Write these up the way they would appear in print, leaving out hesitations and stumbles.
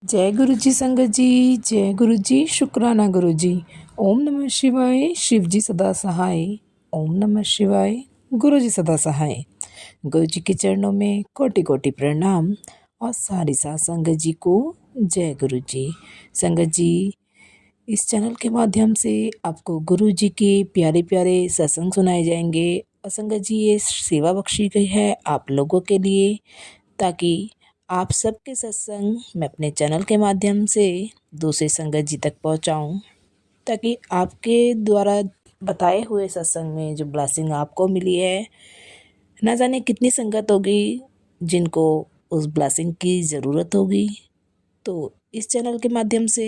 जय गुरु जी संगत जी। जय गुरु जी। शुक्राना गुरु जी। ओम नमः शिवाय। शिव जी सदा सहाय। ओम नमः शिवाय। गुरु जी सदा सहाय। गुरु जी के चरणों में कोटि कोटि प्रणाम और सारी साथ संगत जी को जय गुरु जी। संगत जी, इस चैनल के माध्यम से आपको गुरु जी के प्यारे प्यारे सत्संग सुनाए जाएंगे। और संगत जी, ये सेवा बख्शी गई है आप लोगों के लिए, ताकि आप सबके सत्संग मैं अपने चैनल के माध्यम से दूसरे संगत जी तक पहुंचाऊं, ताकि आपके द्वारा बताए हुए सत्संग में जो ब्लेसिंग आपको मिली है, ना जाने कितनी संगत होगी जिनको उस ब्लेसिंग की ज़रूरत होगी। तो इस चैनल के माध्यम से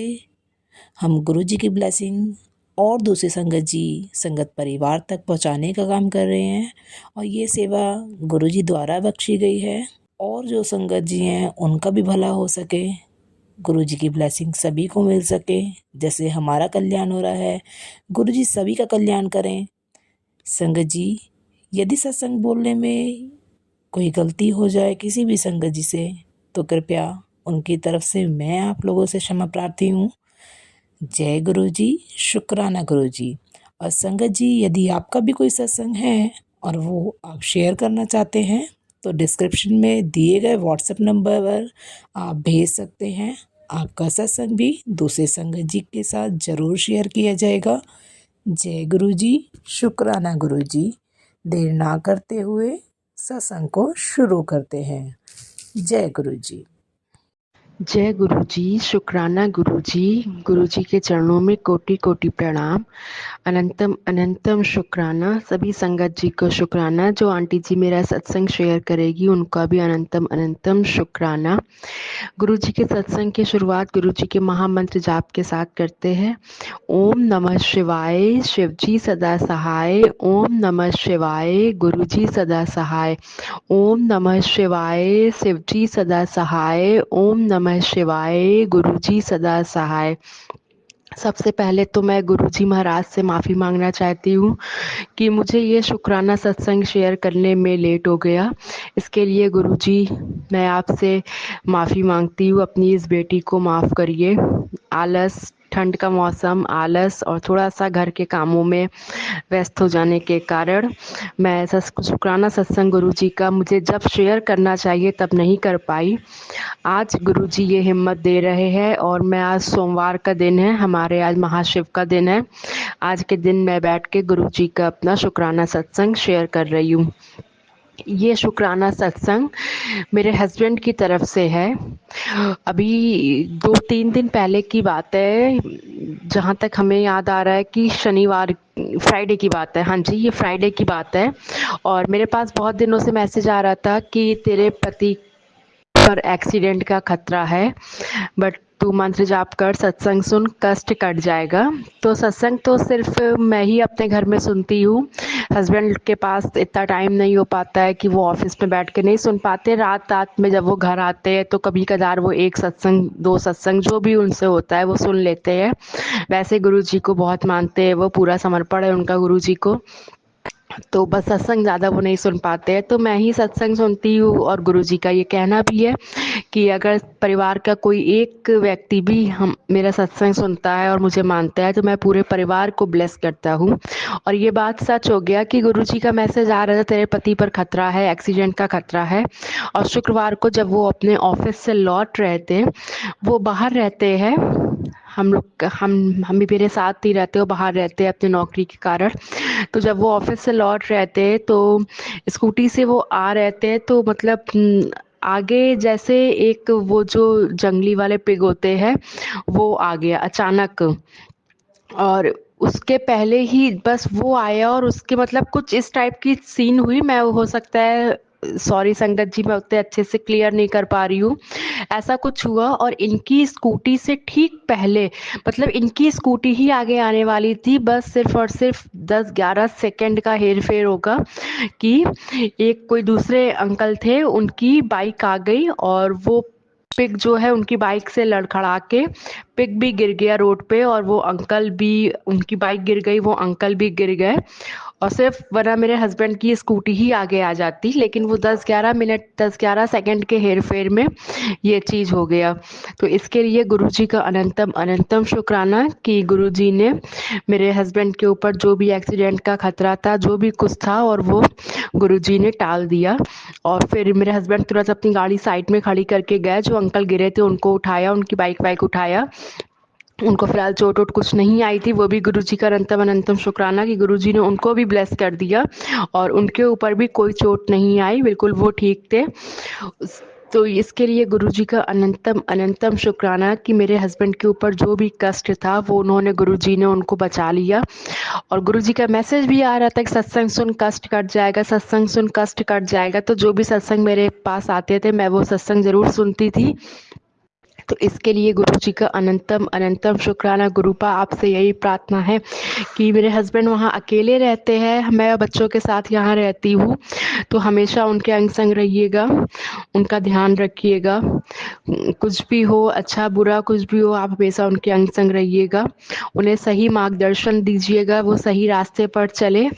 हम गुरु जी की ब्लेसिंग और दूसरे संगत जी, संगत परिवार तक पहुंचाने का काम कर रहे हैं। और ये सेवा गुरु जी द्वारा बख्शी गई है, और जो संगत जी हैं उनका भी भला हो सके, गुरु जी की ब्लेसिंग सभी को मिल सके। जैसे हमारा कल्याण हो रहा है, गुरु जी सभी का कल्याण करें। संगत जी, यदि सत्संग बोलने में कोई गलती हो जाए किसी भी संगत जी से, तो कृपया उनकी तरफ से मैं आप लोगों से क्षमा प्रार्थी हूँ। जय गुरु जी। शुक्राना गुरु जी। और संगत जी, यदि आपका भी कोई सत्संग है और वो आप शेयर करना चाहते हैं, तो डिस्क्रिप्शन में दिए गए व्हाट्सएप नंबर पर आप भेज सकते हैं। आपका सत्संग भी दूसरे संगत जी के साथ ज़रूर शेयर किया जाएगा। जय गुरु जी। शुक्राना गुरु जी। देर ना करते हुए सत्संग को शुरू करते हैं। जय गुरु जी। जय गुरु जी। शुक्राना गुरु जी के चरणों में कोटि कोटि प्रणाम। अनंतम अनंतम शुक्राना। सभी संगत जी को शुक्राना। जो आंटी जी मेरा सत्संग शेयर करेगी उनका भी अनंतम अनंतम शुक्राना। गुरु जी के सत्संग की शुरुआत गुरु जी के महामंत्र जाप के साथ करते हैं। ओम नमः शिवाय। शिव जी सदा सहाय। ओम नमः शिवाय। गुरु जी सदा सहाय। ओम नमः शिवाय। शिव जी सदा सहाय। ओम नमः शिवाय। गुरु जी सदा सहाय। सबसे पहले तो मैं गुरु जी महाराज से माफ़ी मांगना चाहती हूँ कि मुझे ये शुक्राना सत्संग शेयर करने में लेट हो गया। इसके लिए गुरु जी मैं आपसे माफ़ी मांगती हूँ। अपनी इस बेटी को माफ़ करिए। आलस, ठंड का मौसम, आलस और थोड़ा सा घर के कामों में व्यस्त हो जाने के कारण मैं शुक्राना सत्संग गुरु जी का मुझे जब शेयर करना चाहिए तब नहीं कर पाई। आज गुरु जी ये हिम्मत दे रहे हैं और मैं आज सोमवार का दिन है, हमारे आज महाशिव का दिन है। आज के दिन मैं बैठ के गुरु जी का अपना शुक्राना सत्संग शेयर कर रही हूँ। ये शुक्राना सत्संग मेरे हस्बैंड की तरफ से है। अभी 2-3 दिन पहले की बात है, जहाँ तक हमें याद आ रहा है कि शनिवार फ्राइडे की बात है। हाँ जी, ये फ्राइडे की बात है। और मेरे पास बहुत दिनों से मैसेज आ रहा था कि तेरे पति पर एक्सीडेंट का खतरा है, बट तू मंत्र जाप कर, सत्संग सुन, कष्ट कट जाएगा। तो सत्संग तो सिर्फ मैं ही अपने घर में सुनती हूँ। हस्बैंड के पास इतना टाइम नहीं हो पाता है कि वो ऑफिस में बैठ के नहीं सुन पाते। रात रात में जब वो घर आते हैं तो कभी कदार वो एक सत्संग, 2 सत्संग जो भी उनसे होता है वो सुन लेते हैं। वैसे गुरु जी को बहुत मानते हैं, वो पूरा समर्पण है उनका गुरु जी को। तो बस सत्संग ज़्यादा वो नहीं सुन पाते हैं, तो मैं ही सत्संग सुनती हूँ। और गुरु जी का ये कहना भी है कि अगर परिवार का कोई एक व्यक्ति भी हम मेरा सत्संग सुनता है और मुझे मानता है तो मैं पूरे परिवार को ब्लेस करता हूँ। और ये बात सच हो गया कि गुरु जी का मैसेज आ रहा था, तेरे पति पर खतरा है, एक्सीडेंट का खतरा है। और शुक्रवार को जब वो अपने ऑफिस से लौट रहे थे, वो बाहर रहते हैं, हम लोग हम भी मेरे साथ ही रहते हो, बाहर रहते हैं अपनी नौकरी के कारण। तो जब वो ऑफिस से लौट रहे थे तो स्कूटी से वो आ रहे थे, तो मतलब आगे जैसे एक वो जो जंगली वाले पिग होते हैं वो आ गया अचानक। और उसके पहले ही बस वो आया और उसके मतलब कुछ इस टाइप की सीन हुई। मैं हो सकता है, सॉरी संगत जी, मैं उतने अच्छे से क्लियर नहीं कर पा रही हूँ। ऐसा कुछ हुआ और इनकी स्कूटी से ठीक पहले, मतलब इनकी स्कूटी ही आगे आने वाली थी, बस सिर्फ और सिर्फ 10-11 सेकंड का हेर फेर होगा कि एक कोई दूसरे अंकल थे, उनकी बाइक आ गई और वो पिग जो है उनकी बाइक से लड़खड़ा के पिग भी गिर गया रोड पे, और वो अंकल भी, उनकी बाइक गिर गई, वो अंकल भी गिर गए। और सिर्फ वरना मेरे हस्बैंड की स्कूटी ही आगे आ जाती, लेकिन वो 10-11 मिनट 10-11 सेकंड के हेर-फेर में ये चीज़ हो गया। तो इसके लिए गुरुजी का अनंतम अनंतम शुक्राना कि गुरुजी ने मेरे हस्बैंड के ऊपर जो भी एक्सीडेंट का खतरा था, जो भी कुछ था, और वो गुरुजी ने टाल दिया। और फिर मेरे हस्बैंड तुरंत अपनी गाड़ी साइड में खड़ी करके गए, जो अंकल गिरे थे उनको उठाया, उनकी बाइक वाइक उठाया। उनको फिलहाल चोट वोट कुछ नहीं आई थी, वो भी गुरुजी का अनंतम अनंतम शुक्राना कि गुरुजी ने उनको भी ब्लेस कर दिया और उनके ऊपर भी कोई चोट नहीं आई, बिल्कुल वो ठीक थे। तो इसके लिए गुरुजी का अनंतम अनंतम शुक्राना कि मेरे हस्बैंड के ऊपर जो भी कष्ट था वो उन्होंने गुरुजी ने उनको बचा लिया। और गुरुजी का मैसेज भी आ रहा था कि सत्संग सुन कष्ट कट जाएगा, सत्संग सुन कष्ट कट जाएगा। तो जो भी सत्संग मेरे पास आते थे मैं वो सत्संग ज़रूर सुनती थी। तो इसके लिए गुरुजी का अनंतम अनंतम शुक्राना। गुरुपा आपसे यही प्रार्थना है कि मेरे हस्बैंड वहाँ अकेले रहते हैं, मैं बच्चों के साथ यहाँ रहती हूँ, तो हमेशा उनके अंग संग रहिएगा, उनका ध्यान रखिएगा। कुछ भी हो, अच्छा बुरा कुछ भी हो, आप हमेशा उनके अंग संग रहिएगा, उन्हें सही मार्गदर्शन दीजिएगा, वो सही रास्ते पर चले।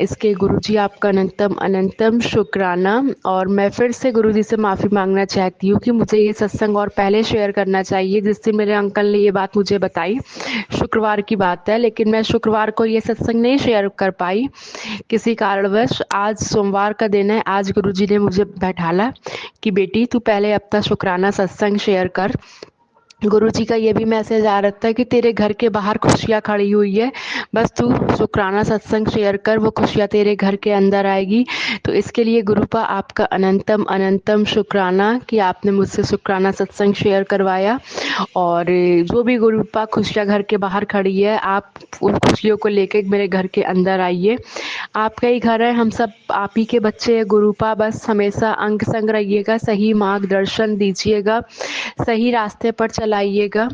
इसके गुरुजी आपका अनंतम अनंतम शुक्राना। और मैं फिर से गुरुजी से माफ़ी मांगना चाहती हूँ कि मुझे ये सत्संग और पहले शेयर करना चाहिए, जिससे मेरे अंकल ने ये बात मुझे बताई। शुक्रवार की बात है, लेकिन मैं शुक्रवार को ये सत्संग नहीं शेयर कर पाई किसी कारणवश। आज सोमवार का दिन है, आज गुरुजी ने मुझे बैठाला कि बेटी तू पहले अपना शुक्राना सत्संग शेयर कर। गुरुजी का ये भी मैसेज आ रहा था कि तेरे घर के बाहर खुशियाँ खड़ी हुई है, बस तू शुक्राना सत्संग शेयर कर, वो खुशियाँ तेरे घर के अंदर आएगी। तो इसके लिए गुरुपा आपका अनंतम अनंतम शुक्राना कि आपने मुझसे शुक्राना सत्संग शेयर करवाया। और जो भी गुरुपा खुशियाँ घर के बाहर खड़ी है, आप उन खुशियों को लेके मेरे घर के अंदर आइए। आपका ही घर है, हम सब आप ही के बच्चे हैं गुरुपा, बस हमेशा अंग संग रहिएगा, सही मार्गदर्शन दीजिएगा, सही रास्ते पर चलाइएगा।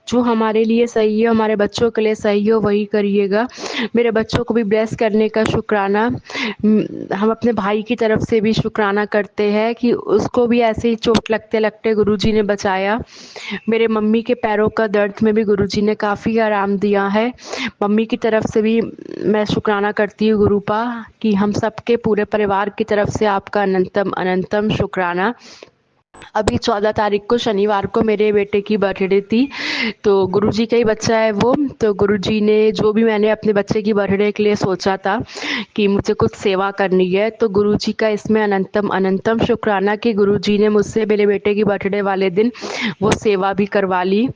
जो हमारे लिए सही है, हमारे बच्चों के लिए सही हो, वही करिएगा। मेरे बच्चों को भी ब्लेस करने का शुक्राना। हम अपने भाई की तरफ से भी शुक्राना करते हैं कि उसको भी ऐसे ही चोट लगते लगते गुरुजी ने बचाया। मेरे मम्मी के पैरों का दर्द में भी गुरुजी ने काफ़ी आराम दिया है। मम्मी की तरफ से भी मैं शुक्राना करती हूँ गुरुपा कि हम सबके पूरे परिवार की तरफ से आपका अनंतम अनंतम शुक्राना। अभी 14 तारीख को शनिवार को मेरे बेटे की बर्थडे थी, तो गुरुजी का ही बच्चा है वो। तो गुरुजी ने जो भी मैंने अपने बच्चे की बर्थडे के लिए सोचा था कि मुझे कुछ सेवा करनी है, तो गुरुजी का इसमें अनंतम अनंतम शुक्राना कि गुरुजी ने मुझसे मेरे बेटे की बर्थडे वाले दिन वो सेवा भी करवा ली।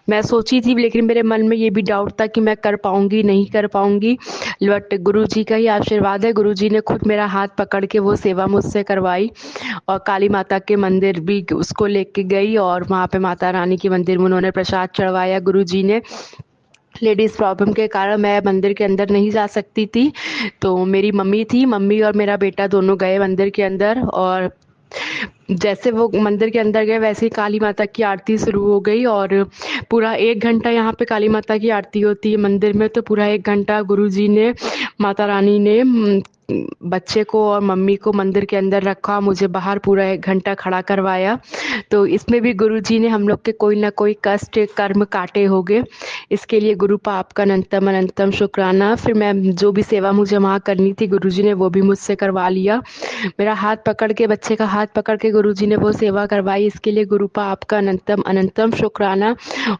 मैं सोची थी, लेकिन मेरे मन में ये भी डाउट था कि मैं कर पाऊँगी नहीं कर पाऊँगी, बट गुरुजी का ही आशीर्वाद है, गुरुजी ने खुद मेरा हाथ पकड़ के वो सेवा मुझसे करवाई। और काली माता के मंदिर भी उसको लेके गई और वहाँ पे माता रानी के मंदिर में उन्होंने प्रसाद चढ़वाया। गुरुजी ने लेडीज़ प्रॉब्लम के कारण मैं मंदिर के अंदर नहीं जा सकती थी, तो मेरी मम्मी थी, मम्मी और मेरा बेटा दोनों गए मंदिर के अंदर। और जैसे वो मंदिर के अंदर गए वैसे ही काली माता की आरती शुरू हो गई और पूरा 1 घंटा यहाँ पे काली माता की आरती होती है मंदिर में, तो पूरा 1 घंटा गुरुजी ने, माता रानी ने बच्चे को और मम्मी को मंदिर के अंदर रखा, मुझे बाहर पूरा 1 घंटा खड़ा करवाया। तो इसमें भी गुरुजी ने हम लोग के कोई ना कोई कष्ट कर्म काटे होंगे। इसके लिए गुरुपा आपका अनंतम अनंतम शुक्राना। फिर मैं जो भी सेवा मुझे वहाँ करनी थी गुरुजी ने वो भी मुझसे करवा लिया। मेरा हाथ पकड़ के, बच्चे का हाथ पकड़ के गुरुजी ने वो सेवा करवाई। इसके लिए गुरुपा आपका अनंतम अनंतम शुक्राना।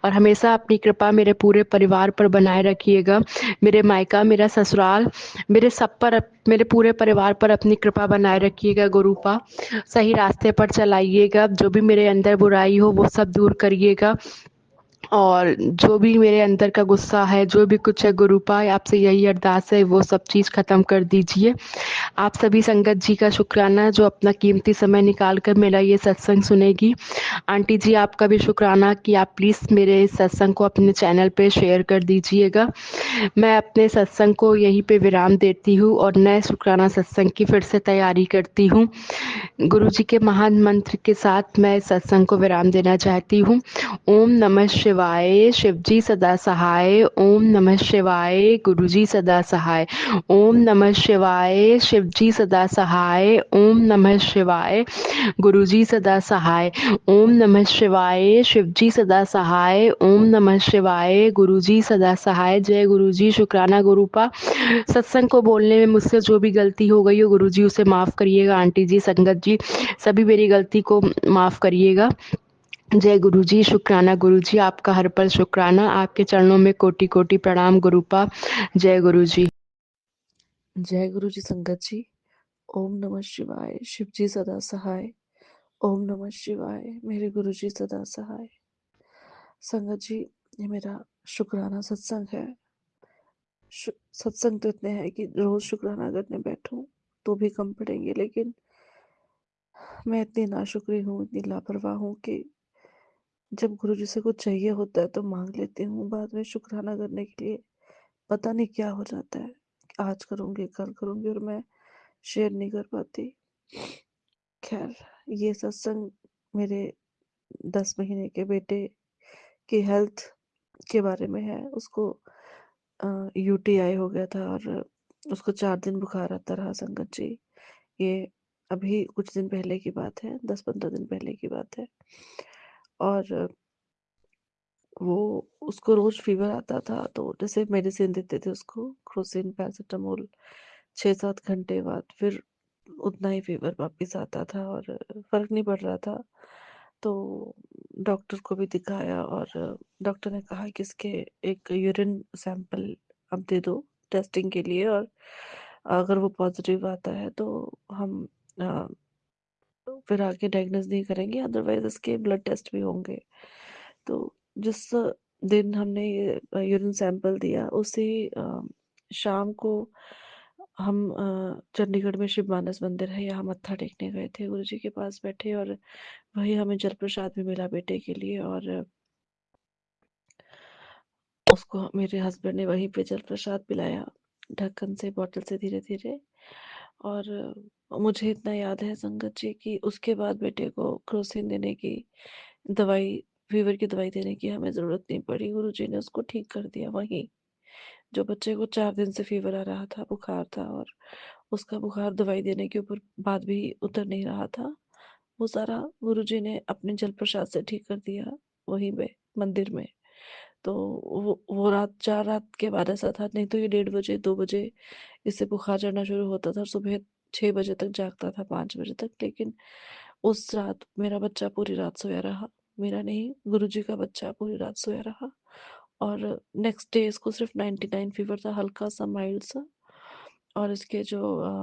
और हमेशा अपनी कृपा मेरे पूरे परिवार पर बनाए रखिएगा, मेरे मायका, मेरा ससुराल, मेरे सब पर, मेरे पूरे परिवार पर अपनी कृपा बनाए रखिएगा गुरुपा। सही रास्ते पर चलाइएगा, जो भी मेरे अंदर बुराई हो वो सब दूर करिएगा। और जो भी मेरे अंदर का गुस्सा है, जो भी कुछ है गुरुपा, आपसे यही अरदास है वो सब चीज़ ख़त्म कर दीजिए। आप सभी संगत जी का शुक्राना जो अपना कीमती समय निकाल कर मेरा ये सत्संग सुनेगी। आंटी जी आपका भी शुक्राना कि आप प्लीज़ मेरे इस सत्संग को अपने चैनल पे शेयर कर दीजिएगा। मैं अपने सत्संग को यहीं पे विराम देती हूँ और नए शुक्राना सत्संग की फिर से तैयारी करती हूँ। गुरुजी के महान मंत्र के साथ मैं इस सत्संग को विराम देना चाहती हूँ। ओम नमः शिवाय। शिवाय, शिवजी सदा सहाय। ओम नमः शिवाय, गुरुजी सदा सहाय। ओम नमः शिवाय, शिवजी सदा सहाय। ओम नमः शिवाय, गुरुजी सदा सहाय। ओम नमः शिवाय, शिवजी सदा सहाय। ओम नमः शिवाय, गुरुजी सदा सहाय। जय गुरुजी। शुक्राना गुरुपा। सत्संग को बोलने में मुझसे जो भी गलती हो गई हो गुरुजी उसे माफ़ करिएगा। आंटी जी, संगत जी, सभी मेरी गलती को माफ़ करिएगा। जय गुरुजी। शुक्राना गुरुजी, आपका हर पल शुक्राना। आपके चरणों में कोटि कोटि प्रणाम गुरुपा। जय गुरुजी। जय गुरु जी संगत जी। ओम नमः शिवाय, शिव जी सदा सहाय। ओम नमः शिवाय, मेरे गुरु जी सदा सहाय। संगत जी, ये मेरा शुक्राना सत्संग है। सत्संग तो इतने हैं कि रोज शुक्राना करने बैठूं तो भी कम पड़ेंगे, लेकिन मैं इतनी नाशुक्री हूँ, इतनी लापरवाह हूँ कि जब गुरु जी से कुछ चाहिए होता है तो मांग लेती हूँ, बाद में शुक्राना करने के लिए पता नहीं क्या हो जाता है। आज करूँगी, कल करूँगी, और मैं शेयर नहीं कर पाती। खैर, ये सत्संग मेरे 10 महीने के बेटे की हेल्थ के बारे में है। उसको यूटीआई हो गया था और उसको 4 दिन बुखार आता रहा संगत जी। ये अभी कुछ दिन पहले की बात है, 10-15 दिन पहले की बात है। और वो उसको रोज फीवर आता था, तो जैसे मेडिसिन देते थे उसको, क्रोसिन, पैरासिटामोल, 6-7 घंटे बाद फिर उतना ही फीवर वापिस आता था और फर्क नहीं पड़ रहा था। तो डॉक्टर को भी दिखाया और डॉक्टर ने कहा कि इसके एक यूरिन सैंपल अब दे दो टेस्टिंग के लिए, और अगर वो पॉजिटिव आता है तो हम फिर आगे डायग्नोज नहीं करेंगे, अदरवाइज इसके ब्लड टेस्ट भी होंगे। तो जिस दिन हमने ये यूरिन सैंपल दिया, उसी शाम को हम चंडीगढ़ में शिव मानस मंदिर है, यहाँ मत्था टेकने गए थे, गुरु जी के पास बैठे और वही हमें जल प्रसाद भी मिला बेटे के लिए, और उसको मेरे हस्बैंड ने वहीं पे जल प्रसाद पिलाया, ढक्कन से, बॉटल से, धीरे धीरे। और मुझे इतना याद है संगत जी कि उसके बाद बेटे को क्रोसिन देने की दवाई, फीवर की दवाई देने की हमें ज़रूरत नहीं पड़ी। गुरुजी ने उसको ठीक कर दिया वहीं। जो बच्चे को 4 दिन से फीवर आ रहा था, बुखार था, और उसका बुखार दवाई देने के ऊपर बाद भी उतर नहीं रहा था, वो सारा गुरुजी ने अपने जल प्रसाद से ठीक कर दिया वहीं पे मंदिर में। तो वो रात 4 रात के बाद ऐसा था, नहीं तो ये 1:30 बजे 2 बजे इससे बुखार चढ़ना शुरू होता था और सुबह 6 बजे तक जागता था, 5 बजे तक। लेकिन उस रात मेरा बच्चा पूरी रात सोया रहा, मेरा नहीं, गुरुजी का बच्चा पूरी रात सोया रहा। और नेक्स्ट डे इसको सिर्फ 99 फीवर था, हल्का सा, माइल्ड सा। और इसके जो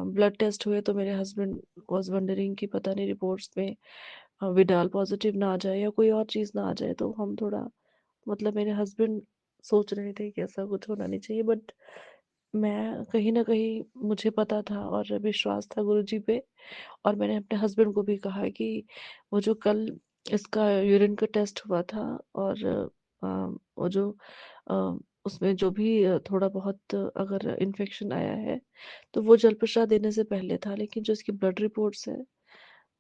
ब्लड टेस्ट हुए तो मेरे हस्बैंड वाज वंडरिंग कि पता नहीं रिपोर्ट्स में विडाल पॉजिटिव ना आ जाए या कोई और चीज़ ना आ जाए। तो हम थोड़ा, मतलब मेरे हस्बैंड सोच रहे थे कि ऐसा कुछ होना नहीं चाहिए, बट मैं कहीं न कहीं, मुझे पता था और विश्वास था गुरुजी पे। और मैंने अपने हस्बैंड को भी कहा कि वो जो कल इसका यूरिन का टेस्ट हुआ था, और वो जो उसमें जो भी थोड़ा बहुत अगर इन्फेक्शन आया है तो वो जल प्रसाद देने से पहले था, लेकिन जो इसकी ब्लड रिपोर्ट्स है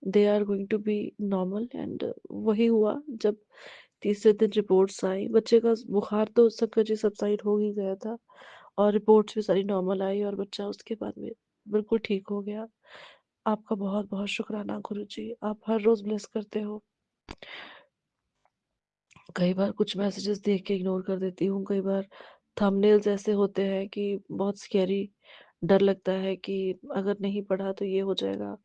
they are going to be normal. And वही हुआ, जब तीसरे दिन रिपोर्ट्स आई, बच्चे का बुखार तो सबका जी सबसाइड हो ही गया था और रिपोर्ट्स भी सारी नॉर्मल आई और बच्चा उसके बाद में बिल्कुल ठीक हो गया। आपका बहुत बहुत शुक्राना गुरुजी, आप हर रोज ब्लेस करते हो। कई बार कुछ मैसेजेस देख के इग्नोर कर देती हूँ, कई बार थंबनेल्स ऐसे होते हैं कि बहुत स्कैरी, डर लगता है कि अगर नहीं पढ़ा तो ये हो जाएगा,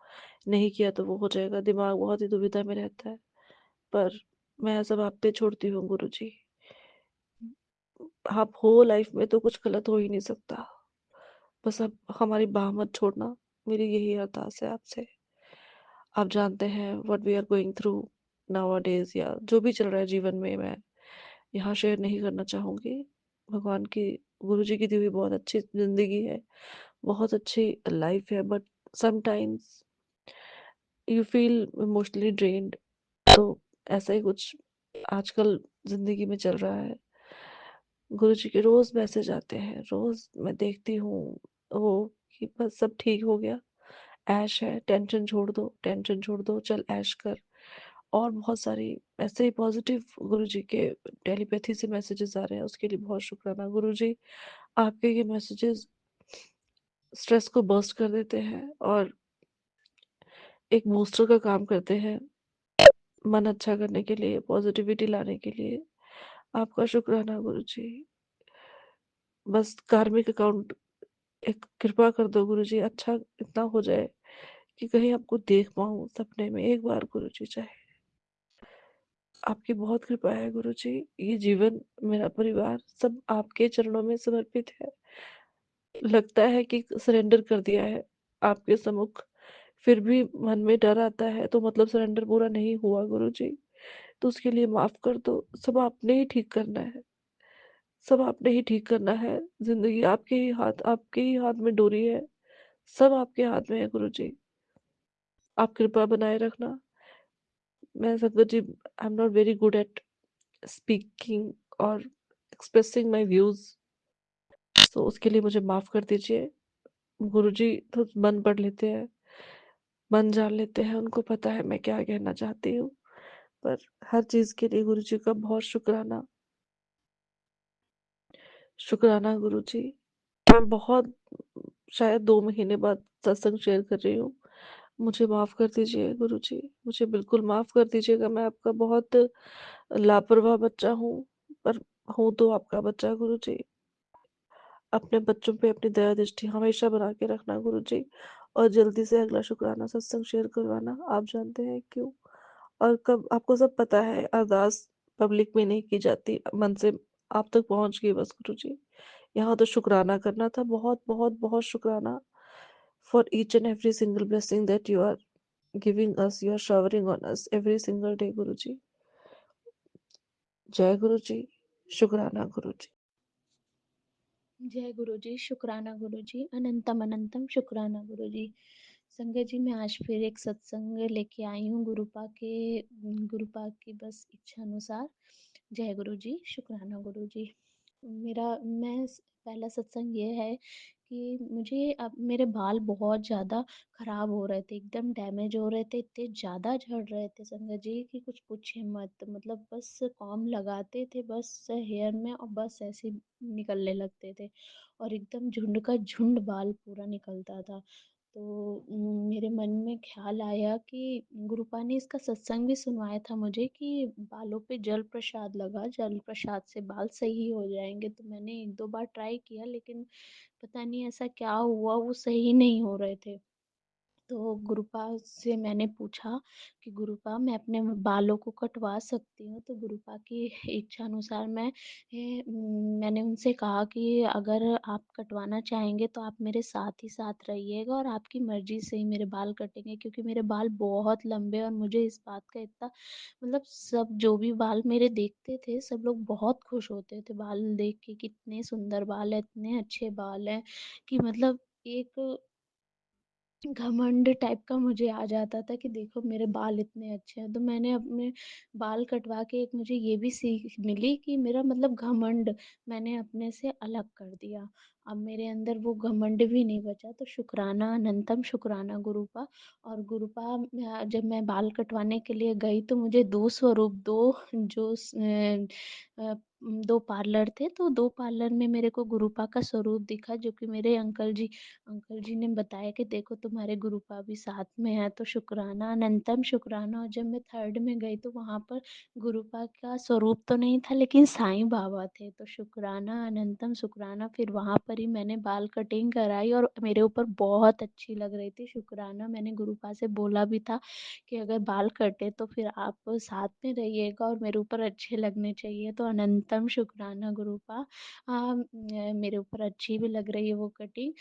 नहीं किया तो वो हो जाएगा, दिमाग बहुत ही दुविधा में रहता है। पर मैं सब आप पे छोड़ती हूँ गुरुजी। आप हो लाइफ में तो कुछ गलत हो ही नहीं सकता, बस अब हमारी बाह मत छोड़ना, मेरी यही अरदास है आपसे। आप जानते हैं what we are going through nowadays, या जो भी चल रहा है जीवन में, मैं यहाँ शेयर नहीं करना चाहूँगी। भगवान की, गुरुजी की दी हुई बहुत अच्छी ज़िंदगी है, बहुत अच्छी लाइफ है, but sometimes you feel emotionally drained. तो ऐसा ही कुछ आजकल ज़िंदगी में चल रहा है। गुरुजी के रोज़ मैसेज आते हैं, रोज़ मैं देखती हूँ वो, कि बस सब ठीक हो गया, ऐश है, टेंशन छोड़ दो, टेंशन छोड़ दो, चल ऐश कर। और बहुत सारी ऐसे ही पॉजिटिव गुरुजी के टेलीपैथी से मैसेजेस आ रहे हैं, उसके लिए बहुत शुक्राना गुरुजी। आपके ये मैसेजेस स्ट्रेस को बर्स्ट कर देते हैं और एक बूस्टर का काम करते हैं मन अच्छा करने के लिए, पॉजिटिविटी लाने के लिए। आपका शुक्राना गुरुजी। बस कार्मिक अकाउंट एक कृपा कर दो गुरुजी, अच्छा इतना हो जाए कि कहीं आपको देख पाऊँ सपने में एक बार गुरुजी चाहे। आपकी बहुत कृपा है गुरुजी। ये जीवन, मेरा परिवार सब आपके चरणों में समर्पित है। लगता है कि सरेंडर कर दिया है आपके सम्मुख, फिर भी मन में डर आता है, तो मतलब सरेंडर पूरा नहीं हुआ गुरुजी। तो उसके लिए माफ कर दो। सब आपने ही ठीक करना है, सब आपने ही ठीक करना है। जिंदगी आपके ही हाथ में डोरी है। सब आपके हाथ में है गुरुजी। आप कृपा बनाए रखना। मैं संगत जी, I am not very good at speaking और एक्सप्रेसिंग माय व्यूज, तो उसके लिए मुझे माफ कर दीजिए गुरुजी। तो मन पढ़ लेते हैं, मन जान लेते हैं, उनको पता है मैं क्या कहना चाहती हूँ। पर हर चीज के लिए गुरुजी का बहुत शुक्राना। शुक्राना गुरुजी। मैं बहुत शायद 2 महीने बाद सत्संग शेयर कर रही हूँ। मुझे माफ कर दीजिए गुरुजी, मुझे बिल्कुल माफ कर दीजिएगा। मैं आपका बहुत लापरवाह बच्चा हूँ, पर हूँ तो आपका बच्चा गुरुजी। अपने बच्चों पे अपनी दया दृष्टि हमेशा बना के रखना गुरुजी। और जल्दी से अगला शुक्राना सत्संग शेयर करवाना। आप जानते हैं क्यों और कब, आपको सब पता है। अरदास पब्लिक में नहीं की जाती, मन से आप तक पहुंच गई बस गुरुजी। यहाँ तो शुक्राना करना था। बहुत बहुत बहुत शुक्राना for each and every single blessing that you are giving us, you are showering on us every single day Guruji. जय गुरुजी। शुक्राना गुरुजी। जय गुरु जी, शुक्राना गुरु जी, अनंतम अनंतम शुक्राना गुरु जी। संगत जी, मैं आज फिर एक सत्संग लेके आई हूँ गुरुपा की बस इच्छा अनुसार। जय गुरु जी, शुक्राना गुरु जी। पहला सत्संग ये है कि मुझे अब मेरे बाल बहुत ज़्यादा खराब हो रहे थे, एकदम डैमेज हो रहे थे, इतने ज़्यादा झड़ रहे थे संगत जी कि कुछ पूछे मत। मतलब बस कॉम्ब लगाते थे बस हेयर में और बस ऐसे ही निकलने लगते थे और एकदम झुंड का झुंड बाल पूरा निकलता था। तो मेरे मन में ख्याल आया कि गुरुपा ने इसका सत्संग भी सुनवाया था मुझे कि बालों पे जल प्रसाद लगा, जल प्रसाद से बाल सही हो जाएंगे। तो मैंने 1-2 बार ट्राई किया, लेकिन पता नहीं ऐसा क्या हुआ, वो सही नहीं हो रहे थे। तो गुरुपा से मैंने पूछा कि गुरुपा, मैं अपने बालों को कटवा सकती हूँ? तो गुरुपा की इच्छा अनुसार मैंने उनसे कहा कि अगर आप कटवाना चाहेंगे तो आप मेरे साथ ही साथ रहिएगा और आपकी मर्जी से ही मेरे बाल कटेंगे, क्योंकि मेरे बाल बहुत लंबे और मुझे इस बात का इतना मतलब सब जो भी बाल मेरे देखते थे सब लोग बहुत खुश होते थे बाल देख के, कितने सुंदर बाल है, इतने अच्छे बाल हैं कि मतलब एक घमंड टाइप का मुझे आ जाता था कि देखो मेरे बाल इतने अच्छे हैं। तो मैंने अपने बाल कटवा के एक मुझे ये भी सीख मिली कि मेरा मतलब घमंड मैंने अपने से अलग कर दिया। अब मेरे अंदर वो घमंड भी नहीं बचा। तो शुक्राना, अनंतम शुक्राना गुरुपा। और गुरुपा, जब मैं बाल कटवाने के लिए गई तो मुझे 2 स्वरूप, 2 जो 2 पार्लर थे, तो 2 पार्लर में मेरे को गुरुपा का स्वरूप दिखा, जो कि मेरे अंकल जी ने बताया कि देखो तुम्हारे गुरुपा भी साथ में है। तो शुक्राना, अनंतम शुक्राना। और जब मैं 3rd में गई तो वहाँ पर गुरुपा का स्वरूप तो नहीं था, लेकिन साईं बाबा थे। तो शुक्राना, अनंतम शुक्राना। फिर वहाँ पर ही मैंने बाल कटिंग कराई और मेरे ऊपर बहुत अच्छी लग रही थी। शुक्राना। मैंने गुरुपा से बोला भी था कि अगर बाल कटे तो फिर आप साथ में रहिएगा और मेरे ऊपर अच्छे लगने चाहिए। तो अनंतम शुक्राना गुरुपा। मेरे ऊपर अच्छी भी लग रही है वो कटिंग।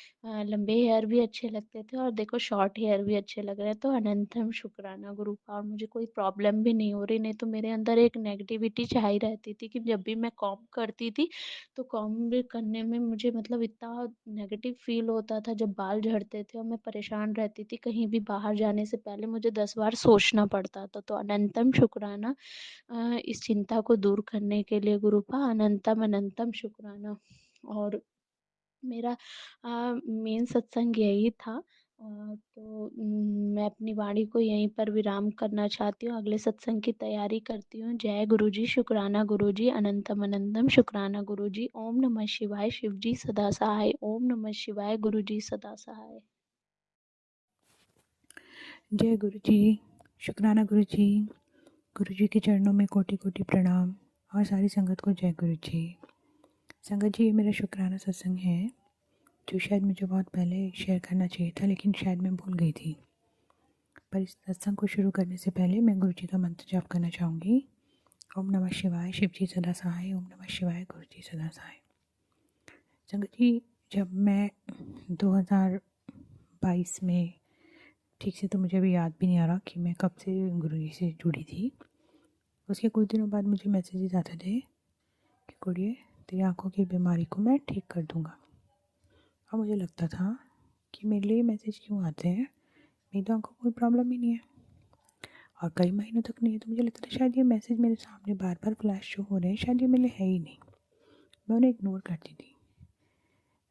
लंबे हेयर भी अच्छे लगते थे और देखो शॉर्ट हेयर भी अच्छे लग रहे हैं। तो अनंतम शुक्राना गुरुपा। और मुझे कोई प्रॉब्लम भी नहीं हो रही, नहीं तो मेरे अंदर एक नेगेटिविटी छाई रहती थी कि जब भी मैं कॉम्ब करती थी तो कॉम्ब करने में मुझे मतलब इतना नेगेटिव फील होता था जब बाल झड़ते थे और मैं परेशान रहती थी। कहीं भी बाहर जाने से पहले मुझे 10 बार सोचना पड़ता था। तो अनंतम शुक्राना इस चिंता को दूर करने के लिए गुरुपा। अनंतम अनंतम शुक्राना। और मेरा मेन सत्संग यही था। तो मैं अपनी वाणी को यहीं पर विराम करना चाहती हूँ, अगले सत्संग की तैयारी करती हूँ। जय गुरुजी, शुक्राना गुरुजी, अनंतम अनंतम शुक्राना गुरुजी। ओम नमः शिवाय, शिव जी सदा सहाय। ओम नमः शिवाय, गुरुजी सदा सहाय। जय गुरु जी, शुक्राना गुरु जी के चरणों में कोटि कोटि प्रणाम और सारी संगत को जय गुरु जी। संगत जी, ये मेरा शुक्राना सत्संग है जो शायद मुझे बहुत पहले शेयर करना चाहिए था, लेकिन शायद मैं भूल गई थी। पर इस सत्संग को शुरू करने से पहले मैं गुरु जी का मंत्र जाप करना चाहूँगी। ओम नमः शिवाय, शिव जी सदा सहाय। ओम नमः शिवाय, गुरु जी सदा सहाय। संगत जी, जब मैं 2022 में, ठीक से तो मुझे अभी याद भी नहीं आ रहा कि मैं कब से गुरु जी से जुड़ी थी, उसके कुछ दिनों बाद मुझे मैसेजेस आते थे कि कुड़िए, तेरी आँखों की बीमारी को मैं ठीक कर दूँगा। और मुझे लगता था कि मेरे लिए मैसेज क्यों आते हैं, मेरी तो आँखों को कोई प्रॉब्लम ही नहीं है और कई महीनों तक नहीं है। तो मुझे लगता था शायद ये मैसेज मेरे सामने बार बार फ्लैश शो हो रहे हैं, शायद ये मेरे लिए है ही नहीं। मैं उन्हें इग्नोर करती थी।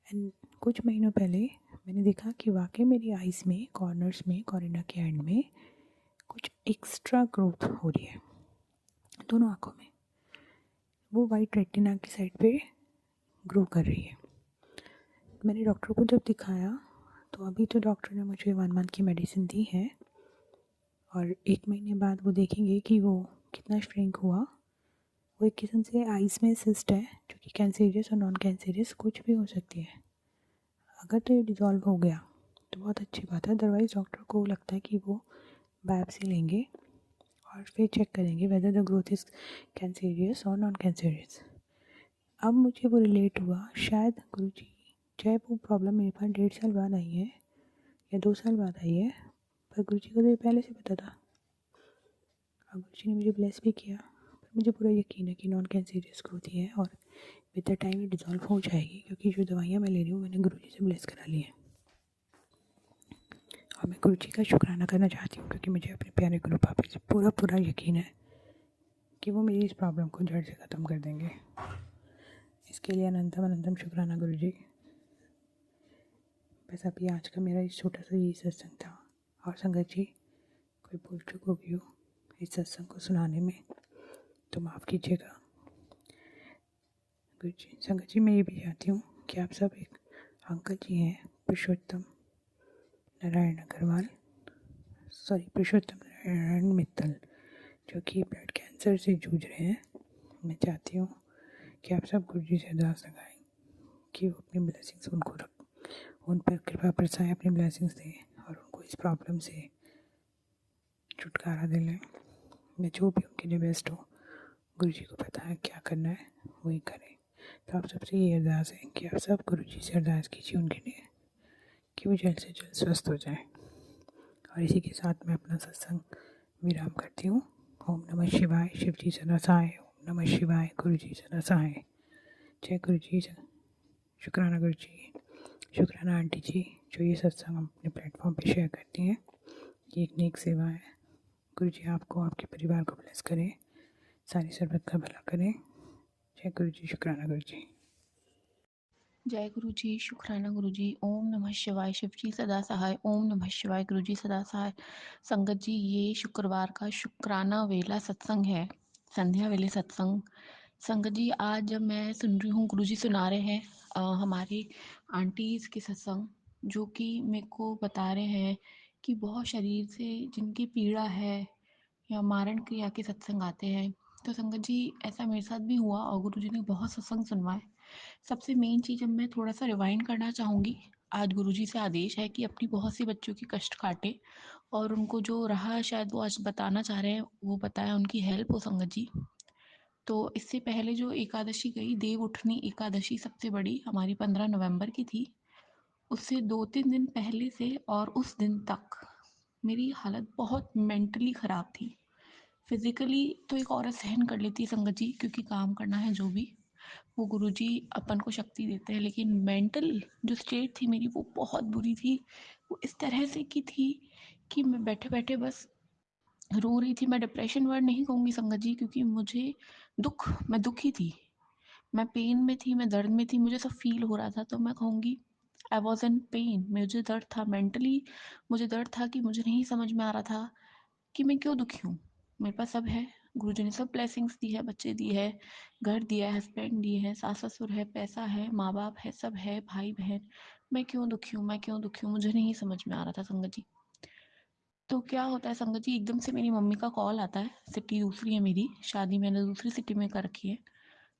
एंड कुछ महीनों पहले मैंने देखा कि वाकई मेरी आइज़ में, कॉर्नर्स में, कॉर्निया के एंड में कुछ एक्स्ट्रा ग्रोथ हो रही है, दोनों आँखों में। वो वाइट रेटिना की साइड पे ग्रो कर रही है। मैंने डॉक्टर को जब दिखाया तो अभी तो डॉक्टर ने मुझे 1 मंथ की मेडिसिन दी है और 1 महीने बाद वो देखेंगे कि वो कितना श्रिंक हुआ। वो एक किस्म से आइज़ में सिस्ट है जो कि कैंसरियस और नॉन कैंसरियस कुछ भी हो सकती है। अगर तो ये डिज़ोल्व हो गया तो बहुत अच्छी बात है, अदरवाइज़ डॉक्टर को लगता है कि वो बायोप्सी लेंगे और फिर चेक करेंगे whether the growth is cancerous और नॉन कैंसरियस। अब मुझे वो रिलेट हुआ, शायद गुरुजी, चाहे वो प्रॉब्लम मेरे पास 1.5 साल बाद आई है या 2 साल बाद आई है, पर गुरुजी को तो ये पहले से पता था और गुरुजी ने मुझे ब्लेस भी किया। पर मुझे पूरा यकीन है कि नॉन कैंसरियस ग्रोथ ही है और विद द टाइम ये डिज़ोल्व हो जाएगी, क्योंकि जो दवाइयाँ मैं ले रही हूँ मैंने गुरुजी से ब्लेस करा ली है। और मैं गुरुजी का शुक्राना करना चाहती हूँ क्योंकि मुझे अपने प्यारे गुरु पापा से पूरा यकीन है कि वो मेरी इस प्रॉब्लम को जड़ से ख़त्म कर देंगे। इसके लिए अनंतम अनंतम शुक्राना गुरुजी। बस अभी आज का मेरा इस छोटा सा यही सत्संग था। और संगत जी, कोई भूल चूक होगी हो इस सत्संग को सुनाने में तो माफ़ कीजिएगा। गुरु जी, संगत जी, मैं ये भी चाहती हूँ कि आप सब, एक अंकल जी हैं पुरुषोत्तम नारायण मित्तल, जो कि ब्लड कैंसर से जूझ रहे हैं। मैं चाहती हूँ कि आप सब गुरु जी से अरदास लगाएं कि वो अपनी ब्लेसिंग्स उन पर कृपा बरसाएं, अपनी ब्लेसिंग्स दें और उनको इस प्रॉब्लम से छुटकारा दिलाएं। मैं जो भी उनके लिए बेस्ट हो, गुरु जी को पता है क्या करना है, वही करें। तो आप सबसे ये अरदास है कि आप सब गुरु जी से अरदास कीजिए उनके लिए कि वो जल्द से जल्द स्वस्थ हो जाए। और इसी के साथ मैं अपना सत्संग विराम करती हूँ। ओम नमः शिवाय, शिव जी सदा सहाय। ओम नमः शिवाय, गुरु जी सदा सहाय। जय गुरु जी। शुक्राना गुरु जी, शुक्राना आंटी जी, जो ये सत्संग हम अपने प्लेटफॉर्म पे शेयर करती हैं। ये एक नेक सेवा है। गुरु जी आपको, आपके परिवार को ब्लेस करें, सारी सरबत का भला करें। जय गुरु जी, शुक्राना गुरु जी। जय गुरु जी, शुक्राना गुरु जी। ओम नमः शिवाय, शिव जी सदा सहाय। ओम नमः शिवाय, गुरु जी सदा सहाय। संगत जी, ये शुक्रवार का शुक्राना वेला सत्संग है, संध्या वेले सत्संग। संगत जी, आज जब मैं सुन रही हूँ, गुरु जी सुना रहे हैं हमारी आंटीज़ के सत्संग, जो कि मेरे को बता रहे हैं कि बहुत शरीर से जिनकी पीड़ा है या मारण क्रिया के सत्संग आते हैं। तो संगत जी, ऐसा मेरे साथ भी हुआ और गुरु जी ने बहुत सत्संग सुनवाए। सबसे मेन चीज़, अब मैं थोड़ा सा रिवाइंड करना चाहूँगी। आज गुरुजी से आदेश है कि अपनी बहुत सी बच्चों की कष्ट काटे और उनको जो रहा शायद वो आज बताना चाह रहे हैं वो बताया, उनकी हेल्प हो संगत जी। तो इससे पहले जो एकादशी गई, देव उठनी एकादशी सबसे बड़ी हमारी 15 नवंबर की थी, उससे 2-3 दिन पहले से और उस दिन तक मेरी हालत बहुत मेंटली ख़राब थी। फिज़िकली तो एक औरत सहन कर लेती है संगत जी, क्योंकि काम करना है जो भी, वो गुरुजी अपन को शक्ति देते हैं। लेकिन मेंटल जो स्टेट थी मेरी, वो बहुत बुरी थी। वो इस तरह से की थी कि मैं बैठे बैठे बस रो रही थी। मैं डिप्रेशन वर्ड नहीं कहूँगी संगत जी, क्योंकि मैं दुखी थी, मैं पेन में थी, मैं दर्द में थी, मुझे सब फील हो रहा था। तो मैं कहूँगी आई वॉज इन पेन, मुझे दर्द था मेंटली, मुझे दर्द था कि मुझे नहीं समझ में आ रहा था कि मैं क्यों दुखी हूँ। मेरे पास सब है, गुरुजी ने सब ब्लेसिंग्स दी है, बच्चे दिए है, घर दिया है, हस्बैंड दिए हैं, सास ससुर है, पैसा है, माँ बाप है, सब है, भाई बहन, मैं क्यों दुखी हूँ, मैं क्यों दुखी हूँ, मुझे नहीं समझ में आ रहा था संगत जी। तो क्या होता है संगत जी, एकदम से मेरी मम्मी का कॉल आता है, सिटी दूसरी है मेरी, शादी मैंने दूसरी सिटी में कर रखी है।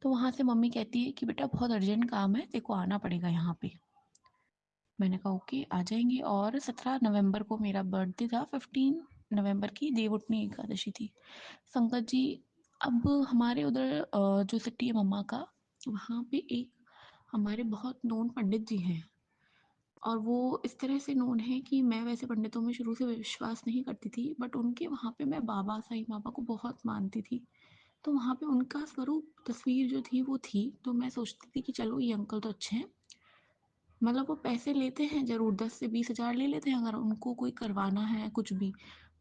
तो वहाँ से मम्मी कहती है कि बेटा बहुत अर्जेंट काम है, तेरे को आना पड़ेगा यहाँ पे। मैंने कहा ओके आ जाएंगे। और 17 नवंबर को मेरा बर्थडे था, 15 नवंबर की देवउठनी एकादशी थी संगत जी। अब हमारे उधर जो सिटी है मम्मा का, वहाँ पे एक हमारे बहुत नोन पंडित जी हैं, और वो इस तरह से नोन है कि मैं वैसे पंडितों में शुरू से विश्वास नहीं करती थी, बट उनके वहाँ पे मैं बाबा साईं बाबा को बहुत मानती थी। तो वहाँ पे उनका स्वरूप तस्वीर जो थी वो थी, तो मैं सोचती थी कि चलो ये अंकल तो अच्छे हैं, मतलब वो पैसे लेते हैं ज़रूर, 10 से 20 हज़ार ले लेते हैं अगर उनको कोई करवाना है कुछ भी,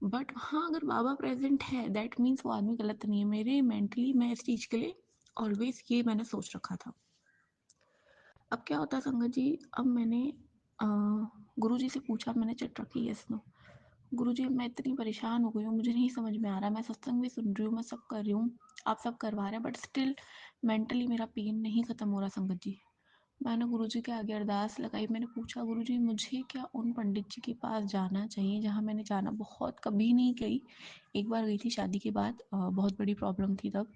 बट हाँ अगर बाबा प्रेजेंट है दैट मीन्स वो आदमी गलत नहीं है। मेरे मेंटली मैं इस चीज़ के लिए ऑलवेज ये मैंने सोच रखा था। अब क्या होता है संगत जी, अब मैंने गुरु जी से पूछा, मैंने चिट रखी यस नो, गुरु जी मैं इतनी परेशान हो गई हूँ, मुझे नहीं समझ में आ रहा, मैं सत्संग भी सुन रही हूँ, मैं सब कर रही हूँ, आप सब करवा रहे हैं, बट स्टिल मेंटली मेरा पेन नहीं ख़त्म हो रहा संगत जी। मैंने गुरुजी के आगे अरदास लगाई, मैंने पूछा गुरुजी मुझे क्या उन पंडित जी के पास जाना चाहिए जहाँ मैंने जाना बहुत कभी नहीं गई, एक बार गई थी शादी के बाद, बहुत बड़ी प्रॉब्लम थी तब।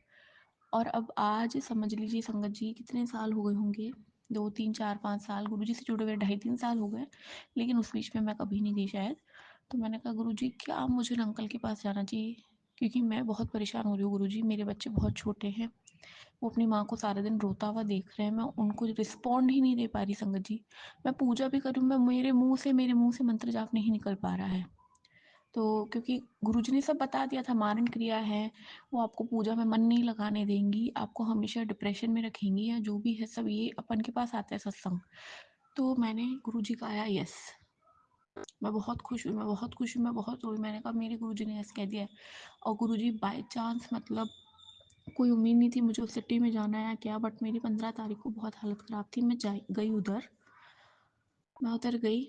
और अब आज समझ लीजिए संगत जी कितने साल हो गए होंगे, 2 3 4 5 साल गुरुजी से जुड़े हुए, 2.5 3 साल हो गए, लेकिन उस बीच में मैं कभी नहीं गई शायद। तो मैंने कहा गुरुजी क्या मुझे अंकल के पास जाना चाहिए, क्योंकि मैं बहुत परेशान हो रही हूँ गुरुजी, मेरे बच्चे बहुत छोटे हैं, वो अपनी माँ को सारा दिन रोता हुआ देख रहे हैं, मैं उनको रिस्पॉन्ड ही नहीं दे पा रही संगत जी। मैं पूजा भी करूँ, मैं मेरे मुंह से मंत्र जाप नहीं निकल पा रहा है। तो क्योंकि गुरुजी ने सब बता दिया था, मारण क्रिया है, वो आपको पूजा में मन नहीं लगाने देंगी, आपको हमेशा डिप्रेशन में रखेंगी, या जो भी है सब ये अपन के पास आता है सत्संग। तो मैंने गुरुजी का आया यस, मैं बहुत खुश हुई, मैं बहुत खुश हुई, मैं बहुत रोई, मैंने कहा मेरे गुरुजी ने यस कह दिया है। और गुरुजी बाय चांस, मतलब कोई उम्मीद नहीं थी मुझे उस सिटी में जाना है क्या, बट मेरी 15 तारीख को बहुत हालत ख़राब थी, मैं गई उधर, मैं उधर गई,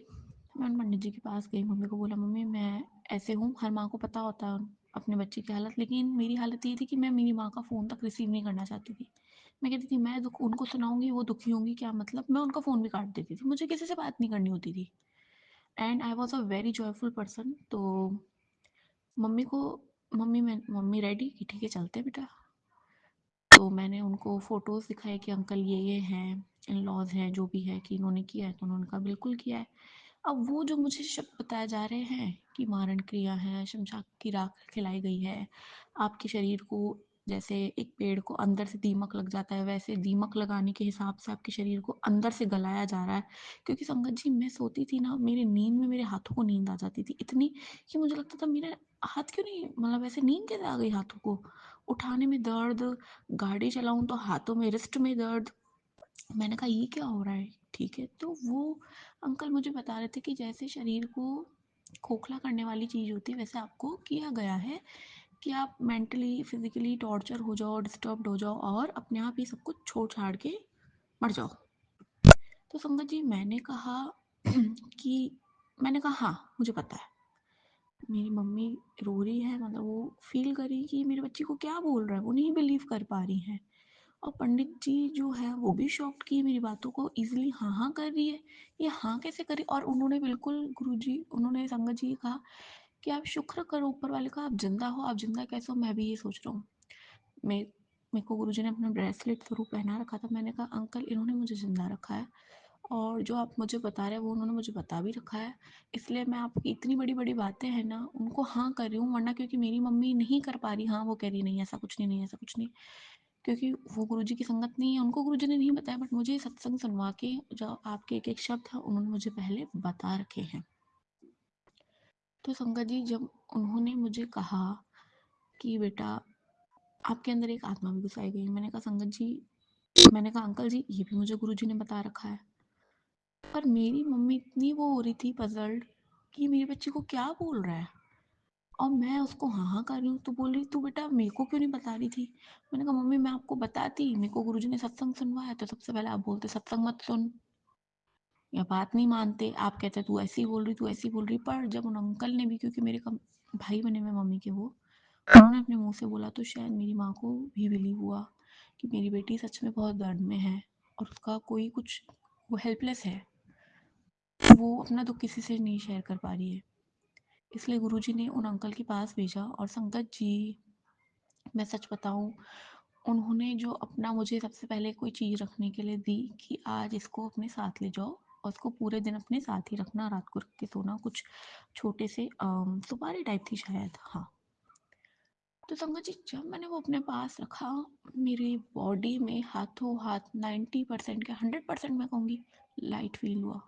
मैं उन पंडित जी के पास गई, मम्मी को बोला मम्मी मैं ऐसे हूँ, हर माँ को पता होता है अपने बच्चे की हालत, लेकिन मेरी हालत ये थी कि मैं मेरी माँ का फ़ोन तक रिसीव नहीं करना चाहती थी। मैं कहती थी मैं दुख उनको सुनाऊंगी वो दुखी होंगी, क्या मतलब, मैं उनका फ़ोन भी काट देती थी, मुझे किसी से बात नहीं करनी होती थी, and I was a very joyful person. तो मम्मी को मम्मी रेडी कि ठीक है चलते हैं बेटा। तो मैंने उनको फ़ोटोज़ दिखाए कि अंकल ये हैं, इन लॉज हैं, जो भी है कि इन्होंने किया है, तो उन्होंने कहा बिल्कुल किया है। अब वो जो मुझे शब्द बताए जा रहे हैं कि मारण क्रिया है, शमशाक की राख खिलाई गई है, आपके शरीर को जैसे एक पेड़ को अंदर से दीमक लग जाता है, वैसे दीमक लगाने के हिसाब से आपके शरीर को अंदर से गलाया जा रहा है। क्योंकि संगत जी मैं सोती थी ना, मेरी नींद में मेरे हाथों को नींद आ जाती थी इतनी, कि मुझे लगता था मेरे हाथ क्यों नहीं, मतलब ऐसे नींद कैसे आ गई हाथों को, उठाने में दर्द, गाड़ी चलाऊं तो हाथों में रिस्ट में दर्द। मैंने कहा ये क्या हो रहा है, ठीक है। तो वो अंकल मुझे बता रहे थे कि जैसे शरीर को खोखला करने वाली चीज़ होती है, वैसे आपको किया गया है कि आप मेंटली फिजिकली टॉर्चर हो जाओ, डिस्टर्ब्ड हो जाओ, और अपने आप ये सब कुछ छोड़ छाड़ के मर जाओ। तो संगत जी मैंने कहा कि मैंने कहा हाँ मुझे पता है। मेरी मम्मी रो रही है, मतलब वो फील कर रही है कि मेरे बच्चे को क्या बोल रहा है, वो नहीं बिलीव कर पा रही है। और पंडित जी जो है वो भी शॉक्ड की मेरी बातों को, इजीली हाँ हाँ कर रही है, ये हाँ कैसे करी। और उन्होंने बिल्कुल गुरुजी, उन्होंने संगत जी कहा कि आप शुक्र करो ऊपर वाले का, आप जिंदा हो, आप जिंदा कैसे हो, मैं भी ये सोच रहा हूँ। मैं मेरे को गुरुजी ने अपना ब्रेसलेट थ्रू पहना रखा था, मैंने कहा अंकल इन्होंने मुझे जिंदा रखा है, और जो आप मुझे बता रहे हैं वो उन्होंने मुझे बता भी रखा है, इसलिए मैं आपकी इतनी बड़ी बड़ी बातें हैं ना उनको हाँ कर रही हूँ, वरना क्योंकि मेरी मम्मी नहीं कर पा रही, हाँ वो कह रही नहीं ऐसा कुछ नहीं, नहीं ऐसा कुछ नहीं, क्योंकि वो गुरुजी की संगत नहीं है, उनको गुरुजी ने नहीं बताया, बट मुझे सत्संग सुनवा के जो आपके एक एक शब्द है उन्होंने मुझे पहले बता रखे हैं। तो संगत जी जब उन्होंने मुझे कहा कि बेटा आपके अंदर एक आत्मा भी घुसाई गई, मैंने कहा संगत जी, मैंने कहा अंकल जी ये भी मुझे गुरुजी ने बता रखा है। पर मेरी मम्मी इतनी वो हो रही थी पजल्ड कि मेरे बच्चे को क्या बोल रहा है, और मैं उसको हाँ हाँ कर रही हूँ, तो बोल रही तू बेटा मेरे को क्यों नहीं बता रही थी। मैंने कहा मम्मी मैं आपको बताती, मेरे को गुरुजी ने सत्संग सुनवाया, तो सबसे पहले आप बोलते सत्संग मत सुन, या बात नहीं मानते, आप कहते तू ऐसी बोल रही, तू ऐसी बोल रही। पर जब उन अंकल ने भी, क्योंकि मेरे भाई बने हुए मम्मी के, वो उन्होंने अपने मुंह से बोला, तो शायद मेरी माँ को भी बिलीव हुआ कि मेरी बेटी सच में बहुत दर्द में है और उसका कोई कुछ, वो हेल्पलेस है, वो अपना दुख किसी से नहीं शेयर कर पा रही है। इसलिए गुरुजी ने उन अंकल के पास भेजा। और संगत जी, मैं सच बताऊं, उन्होंने जो अपना मुझे सबसे पहले कोई चीज़ रखने के लिए दी कि आज इसको अपने साथ ले जाओ और उसको पूरे दिन अपने साथ ही रखना, रात को रख के सोना। कुछ छोटे से सुपारी टाइप थी शायद, हाँ। तो संगत जी, जब मैंने वो अपने पास रखा, मेरी बॉडी में हाथों हाथ 90% क्या 100% मैं कहूँगी लाइट फील हुआ।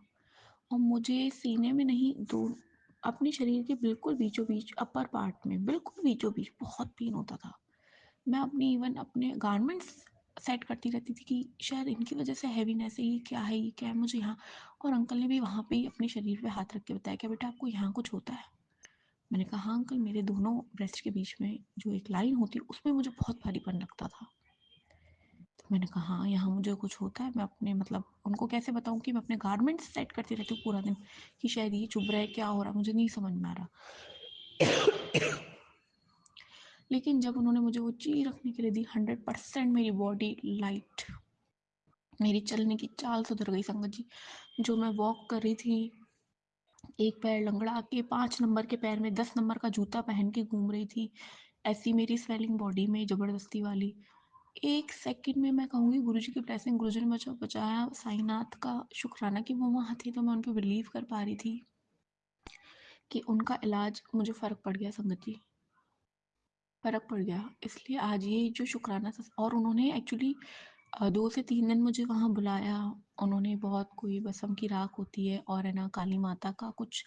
और मुझे सीने में नहीं, दो अपने शरीर के बिल्कुल बीचों बीच, अपर पार्ट में बिल्कुल बीचों बीच बहुत पेन होता था। मैं अपनी इवन अपने गारमेंट्स सेट करती रहती थी कि शायद इनकी वजह से हैवीनेस है, ये क्या है, ये क्या है मुझे यहाँ। और अंकल ने भी वहाँ पे ही अपने शरीर पे हाथ रख के बताया कि बेटा आपको यहाँ कुछ होता है। मैंने कहा हाँ अंकल, मेरे दोनों ब्रेस्ट के बीच में जो एक लाइन होती है उसमें मुझे बहुत भारीपन लगता था। तो मैंने कहा हाँ यहाँ मुझे कुछ होता है। मैं अपने मतलब उनको कैसे बताऊँ कि मैं अपने गारमेंट्स सेट करती रहती हूँ पूरा दिन कि शायद ये चुभ रहा है, क्या हो रहा है, मुझे नहीं समझ में आ रहा। लेकिन जब उन्होंने मुझे वो चीज़ रखने के लिए दी, 100% मेरी बॉडी लाइट, मेरी चलने की चाल सुधर गई संगत जी। जो मैं वॉक कर रही थी, एक पैर लंगड़ा के 5 नंबर के पैर में 10 नंबर का जूता पहन के घूम रही थी, ऐसी मेरी स्वेलिंग बॉडी में ज़बरदस्ती वाली। एक सेकंड में मैं कहूँगी गुरुजी की ब्लेसिंग, गुरुजी ने मुझे बचाया। साईनाथ का शुक्राना कि वो वहाँ थे, तो मैं उन पर बिलीव कर पा रही थी कि उनका इलाज, मुझे फ़र्क पड़ गया संगत जी, फ़र्क पड़ गया। इसलिए आज ये जो शुक्राना, और उन्होंने एक्चुअली 2 से 3 दिन मुझे वहाँ बुलाया। उन्होंने बहुत, कोई बसम की राख होती है और है ना काली माता का कुछ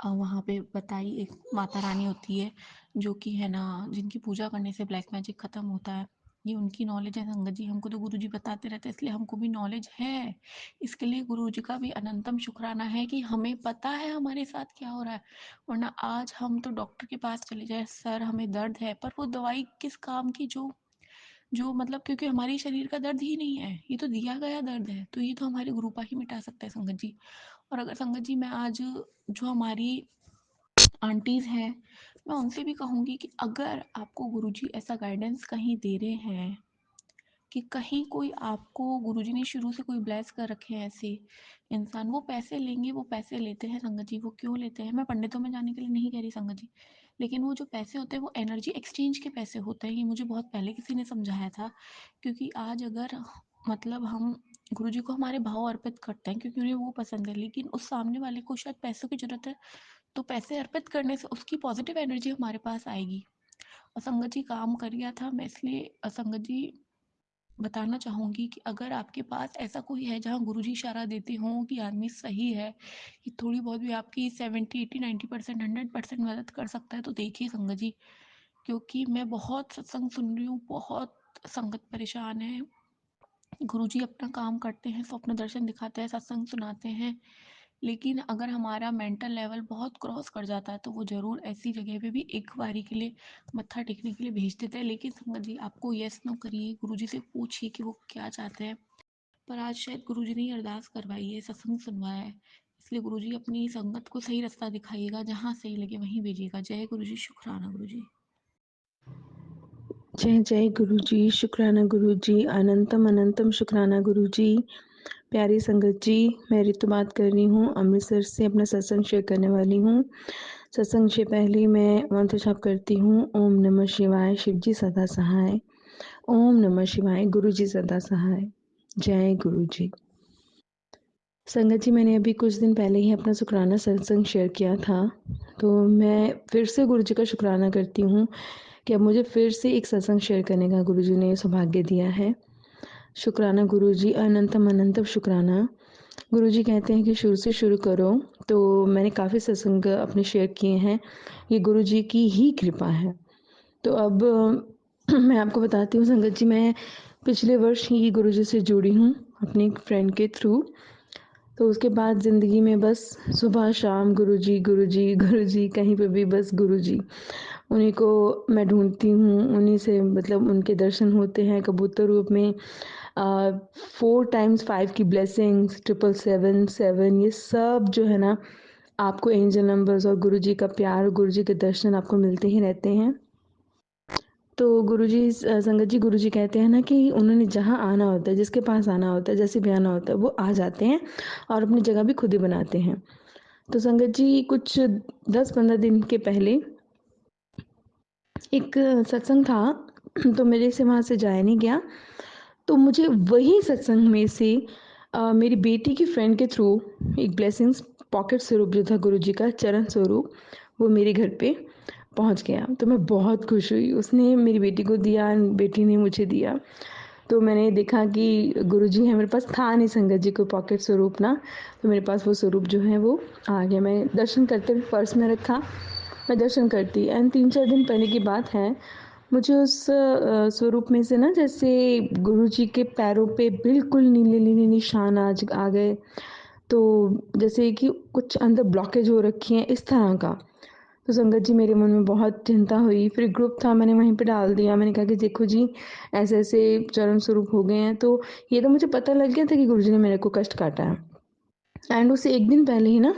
वहाँ पे बताई। एक माता रानी होती है जो कि है ना, जिनकी पूजा करने से ब्लैक मैजिक ख़त्म होता है। ये उनकी नॉलेज है संगत जी, हमको तो गुरुजी बताते रहते हैं, इसलिए हमको भी नॉलेज है। इसके लिए गुरुजी का भी अनंतम शुक्राना है कि हमें पता है हमारे साथ क्या हो रहा है। वरना आज हम तो डॉक्टर के पास चले जाए, सर हमें दर्द है, पर वो दवाई किस काम की, जो जो मतलब, क्योंकि हमारे शरीर का दर्द ही नहीं है, ये तो दिया गया दर्द है, तो ये तो हमारे गुरुपा ही मिटा सकता है संगत जी। और अगर संगत जी, मैं आज जो हमारी आंटीज़ हैं, मैं उनसे भी कहूँगी कि अगर आपको गुरुजी ऐसा गाइडेंस कहीं दे रहे हैं कि कहीं कोई आपको, गुरुजी ने शुरू से कोई ब्लेस कर रखे हैं ऐसे इंसान, वो पैसे लेंगे, वो पैसे लेते हैं संगत जी। वो क्यों लेते हैं, मैं पंडितों में जाने के लिए नहीं कह रही संगत जी, लेकिन वो जो पैसे होते हैं वो एनर्जी एक्सचेंज के पैसे होते हैं। ये मुझे बहुत पहले किसी ने समझाया था। क्योंकि आज अगर मतलब हम गुरुजी को हमारे भाव अर्पित करते हैं क्योंकि उन्हें वो पसंद है, लेकिन उस सामने वाले को शायद पैसों की ज़रूरत है, तो पैसे अर्पित करने से उसकी पॉजिटिव एनर्जी हमारे पास आएगी। और संगत जी काम कर गया था, मैं इसलिए संगत जी बताना चाहूँगी कि अगर आपके पास ऐसा कोई है जहाँ गुरुजी इशारा देते हों कि आदमी सही है, कि थोड़ी बहुत भी आपकी 70 80 90% 100% मदद कर सकता है, तो देखिए संगत जी। क्योंकि मैं बहुत सत्संग सुन रही हूँ, बहुत संगत परेशान है। गुरुजी अपना काम करते हैं, स्वप्न दर्शन दिखाते हैं, सत्संग सुनाते हैं, लेकिन अगर हमारा मेंटल लेवल बहुत क्रॉस कर जाता है तो वो ज़रूर ऐसी जगह पे भी एक बारी के लिए मत्था टेकने के लिए भेज देते हैं। लेकिन संगत जी, आपको येस नो करिए, गुरुजी से पूछिए कि वो क्या चाहते हैं। पर आज शायद गुरुजी ने अरदास करवाई है, सत्संग सुनवाया है, इसलिए गुरुजी अपनी संगत को सही रास्ता दिखाइएगा, जहाँ सही लगे वहीं भेजिएगा। जय गुरुजी, शुक्राना गुरुजी। जय जय गुरुजी, शुक्राना गुरुजी, अनंतम अनंतम शुक्राना गुरुजी। प्यारी संगत जी, मैं ऋतु बात कर रही हूँ, अमृतसर से अपना सत्संग शेयर करने वाली हूँ। सत्संग से पहले मैं मंत्र जाप करती हूँ। ओम नमः शिवाय, शिवजी सदा सहाय। ओम नमः शिवाय, गुरुजी सदा सहाय। जय गुरुजी। संगत जी, मैंने अभी कुछ दिन पहले ही अपना शुक्राना सत्संग शेयर किया था, तो मैं फिर से गुरुजी का शुक्राना करती हूँ कि अब मुझे फिर से एक सत्संग शेयर करने का गुरुजी ने सौभाग्य दिया है। शुक्राना गुरुजी, अनंतम अनंतम शुक्राना। गुरुजी कहते हैं कि शुरू से शुरू करो, तो मैंने काफ़ी सत्संग अपने शेयर किए हैं, ये गुरुजी की ही कृपा है। तो अब मैं आपको बताती हूँ संगत जी, मैं पिछले वर्ष ही गुरुजी से जुड़ी हूँ अपनी फ्रेंड के थ्रू। तो उसके बाद ज़िंदगी में बस सुबह शाम गुरुजी गुरुजी गुरुजी, कहीं पे भी बस गुरुजी, उन्हीं को मैं ढूंढती हूँ, उन्हीं से मतलब उनके दर्शन होते हैं कबूतर रूप में। 4 टाइम्स 5 की ब्लेसिंग्स, 777 ये सब जो है ना आपको एंजल नंबर्स और गुरुजी का प्यार और गुरुजी के दर्शन आपको मिलते ही रहते हैं। तो गुरुजी संगत जी गुरुजी कहते हैं ना कि उन्होंने जहाँ आना होता है, जिसके पास आना होता है, जैसे भी आना होता है वो आ जाते हैं और अपनी जगह भी खुद ही बनाते हैं। तो संगत जी कुछ 10-15 दिन के पहले एक सत्संग था तो मेरे से वहाँ से जाया नहीं गया। तो मुझे वही सत्संग में से मेरी बेटी की फ्रेंड के थ्रू एक ब्लेसिंग्स पॉकेट स्वरूप जो था गुरुजी का चरण स्वरूप वो मेरे घर पे पहुंच गया। तो मैं बहुत खुश हुई, उसने मेरी बेटी को दिया, बेटी ने मुझे दिया। तो मैंने देखा कि गुरुजी है, मेरे पास था नहीं संगत जी को पॉकेट स्वरूप ना, तो मेरे पास वो स्वरूप जो है वो आ गया। मैं दर्शन करते हुए पर्स में रखा, मैं दर्शन करती एंड 3-4 दिन पहले की बात है, मुझे उस स्वरूप में से ना जैसे गुरुजी के पैरों पे बिल्कुल नीले नीले निशान आज आ गए। तो जैसे कि कुछ अंदर ब्लॉकेज हो रखी है इस तरह का। तो संगत जी मेरे मन में बहुत चिंता हुई, फिर ग्रुप था मैंने वहीं पे डाल दिया। मैंने कहा कि देखो जी ऐसे ऐसे चरण स्वरूप हो गए हैं। तो ये तो मुझे पता लग गया था कि गुरुजी ने मेरे को कष्ट काटा है। एंड उससे एक दिन पहले ही ना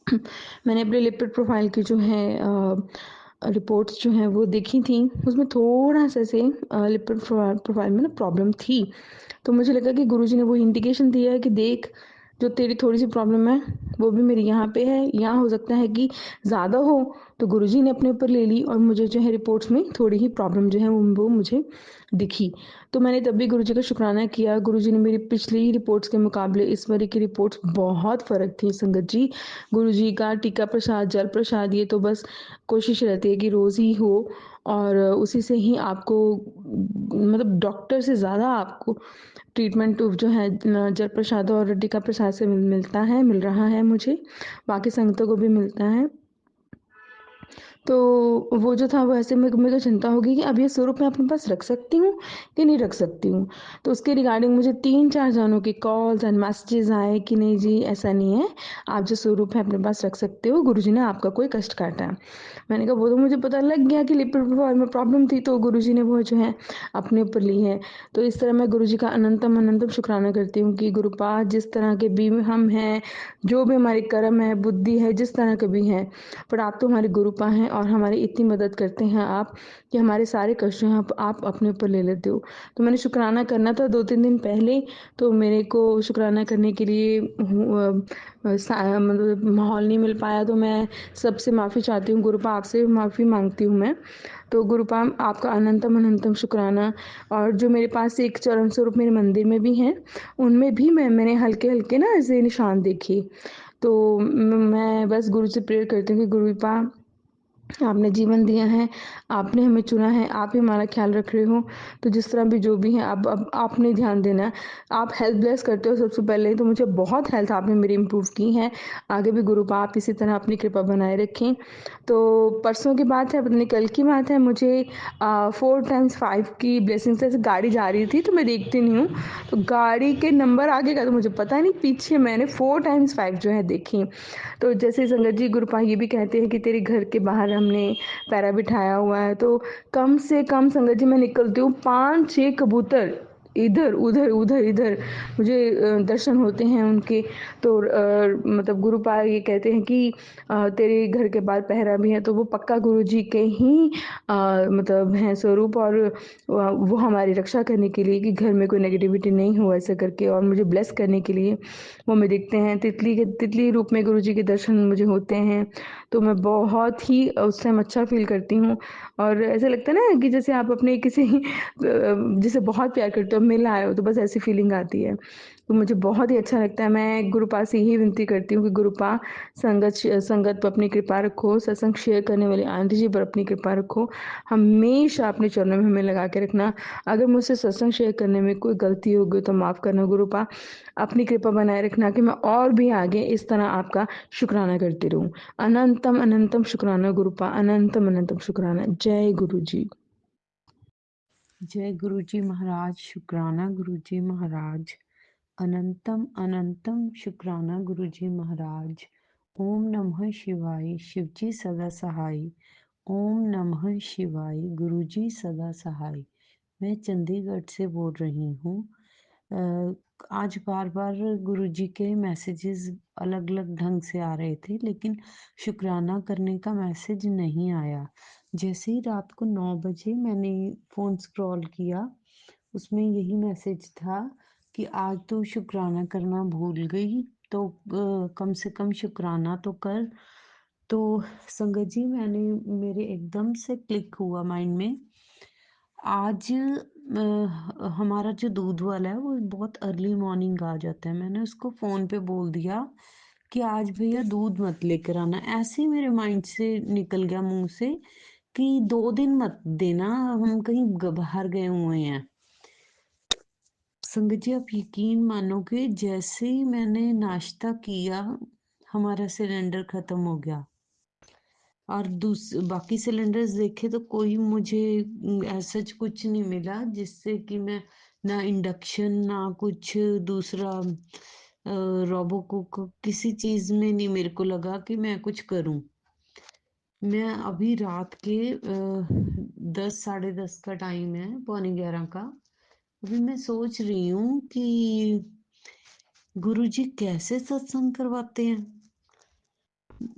मैंने अपने लिपिड प्रोफाइल की जो है रिपोर्ट्स जो हैं वो देखी थी। उसमें थोड़ा सा से लिपिड प्रोफाइल में ना प्रॉब्लम थी। तो मुझे लगा कि गुरुजी ने वो इंडिकेशन दिया है कि देख जो तेरी थोड़ी सी प्रॉब्लम है वो भी मेरी यहाँ पे है, यहाँ हो सकता है कि ज़्यादा हो। तो गुरुजी ने अपने ऊपर ले ली और मुझे जो है रिपोर्ट्स में थोड़ी ही प्रॉब्लम जो है वो मुझे दिखी। तो मैंने तब भी गुरुजी का शुक्राना किया। गुरुजी ने मेरी पिछली रिपोर्ट्स के मुकाबले इस बारी की रिपोर्ट्स बहुत फ़र्क थी संगत जी। गुरुजी का टीका प्रसाद, जल प्रसाद ये तो बस कोशिश रहती है कि रोज़ ही हो और उसी से ही आपको मतलब डॉक्टर से ज़्यादा आपको ट्रीटमेंट जो है जल प्रसाद और टीका प्रसाद से मिलता है, मिल रहा है मुझे, बाकी संगतों को भी मिलता है। तो वो जो था वो ऐसे मेरे को चिंता होगी कि अब ये स्वरूप मैं अपने पास रख सकती हूँ कि नहीं रख सकती हूँ। तो उसके रिगार्डिंग मुझे 3-4 जनों के कॉल्स एंड मैसेजेस आए कि नहीं जी ऐसा नहीं है, आप जो स्वरूप है अपने पास रख सकते हो, गुरुजी ने आपका कोई कष्ट काटा है। मैंने कहा वो तो मुझे पता लग गया कि लिपिड प्रोफाइल में प्रॉब्लम थी तो गुरुजी ने वो जो है अपने ऊपर ली है। तो इस तरह मैं गुरुजी का अनंतम अनंतम शुक्राना करती हूँ कि गुरुपाद जिस तरह के भी हम हैं, जो भी हमारे कर्म है, बुद्धि है, जिस तरह के भी हैं, पर आप तो हमारे गुरुपा हैं और हमारी इतनी मदद करते हैं आप कि हमारे सारे कष्ट हैं आप अपने ऊपर ले लेते हो। तो मैंने शुक्राना करना था 2-3 दिन पहले, तो मेरे को शुक्राना करने के लिए मतलब माहौल नहीं मिल पाया। तो मैं सबसे माफ़ी चाहती हूँ, गुरुपा आपसे माफ़ी मांगती हूँ मैं। तो गुरुपा आपका अनंतम अनंतम शुक्राना। और जो मेरे पास एक चरण स्वरूप मेरे मंदिर में भी हैं, उनमें भी मैंने हल्के हल्के ना ऐसे निशान देखे। तो मैं बस गुरु से प्रेयर करती हूँ कि गुरुपा आपने जीवन दिया है, आपने हमें चुना है, आप ही हमारा ख्याल रख रहे हो। तो जिस तरह भी जो भी है अब आपने ध्यान देना है। आप हेल्थ ब्लेस करते हो सबसे पहले, तो मुझे बहुत हेल्थ आपने मेरी इम्प्रूव की है। आगे भी गुरुपा आप इसी तरह अपनी कृपा बनाए रखें। तो परसों की बात है, पता नहीं कल की बात है, मुझे 4 टाइम्स 5 की ब्लेसिंग से गाड़ी जा रही थी तो मैं देखती नहीं हूँ। तो गाड़ी के नंबर आगे का तो मुझे पता नहीं, पीछे मैंने 4 टाइम्स 5 जो है देखी। तो जैसे संगत जी गुरुपा ये भी कहते हैं कि तेरे घर के बाहर हमने पैरा बिठाया हुआ है, तो कम से कम संगत जी मैं निकलती हूँ 5-6 कबूतर इधर उधर उधर इधर मुझे दर्शन होते हैं उनके। तो मतलब गुरुपा ये कहते हैं कि तेरे घर के बाहर पहरा भी है, तो वो पक्का गुरु जी के ही मतलब हैं स्वरूप और वो हमारी रक्षा करने के लिए कि घर में कोई नेगेटिविटी नहीं हो ऐसा करके, और मुझे ब्लेस करने के लिए वो हमें दिखते हैं। तितली रूप में गुरुजी के दर्शन मुझे होते हैं, तो मैं बहुत ही उस टाइम अच्छा फील करती हूँ। और ऐसा लगता है ना कि जैसे आप अपने किसी जिसे बहुत प्यार करते हो मिल आए हो, तो बस ऐसी फीलिंग आती है। तो मुझे बहुत ही अच्छा लगता है। मैं गुरुपा से यही विनती करती हूँ कि गुरुपा संगत पर अपनी कृपा रखो, सत्संग शेयर करने वाली आंटी जी पर अपनी कृपा रखो, हमेशा अपने चरणों में हमें लगा के रखना। अगर मुझसे सत्संग शेयर करने में कोई गलती होगी तो माफ़ करना गुरुपा, अपनी कृपा बनाए रखना कि मैं और भी आगे इस तरह आपका शुक्राना करती रहूं। अनंतम अनंतम शुक्राना गुरुपा, अनंतम अनंतम शुक्राना। जय गुरु जी। जय गुरु जी महाराज, शुक्राना गुरु जी महाराज, अनंतम अनंतम शुक्राना गुरु जी महाराज। ओम नमः शिवाय, शिवजी सदा सहाय। ओम नमः शिवाय, गुरु जी सदा सहाय। मैं चंडीगढ़ से बोल रही हूँ। आज बार-बार गुरुजी के मैसेजेस अलग-अलग ढंग से आ रहे थे, लेकिन शुक्राना करने का मैसेज नहीं आया। जैसे ही रात को 9 बजे मैंने फ़ोन स्क्रॉल किया, उसमें यही मैसेज था कि आज तू शुक्राना करना भूल गई, तो कम से कम शुक्राना तो कर। तो संगत जी, मेरे एकदम से क्लिक हुआ माइंड में। आज हमारा जो दूध वाला है वो बहुत अर्ली मॉर्निंग आ जाता है। मैंने उसको फ़ोन पे बोल दिया कि आज भैया दूध मत लेकर आना। ऐसे ही मेरे माइंड से निकल गया मुँह से कि 2 दिन मत देना, हम कहीं बाहर गए हुए हैं। संगत जी, आप यकीन मानोगे, जैसे ही मैंने नाश्ता किया हमारा सिलेंडर खत्म हो गया। और बाकी सिलेंडर्स देखे तो कोई मुझे ऐसा कुछ नहीं मिला जिससे कि मैं ना इंडक्शन ना कुछ दूसरा रोबो कुक किसी चीज में नहीं मेरे को लगा कि मैं कुछ करूं। मैं अभी रात के 10 साढ़े 10 का टाइम है, 10:45 का। अभी मैं सोच रही हूँ कि गुरुजी कैसे सत्संग करवाते हैं,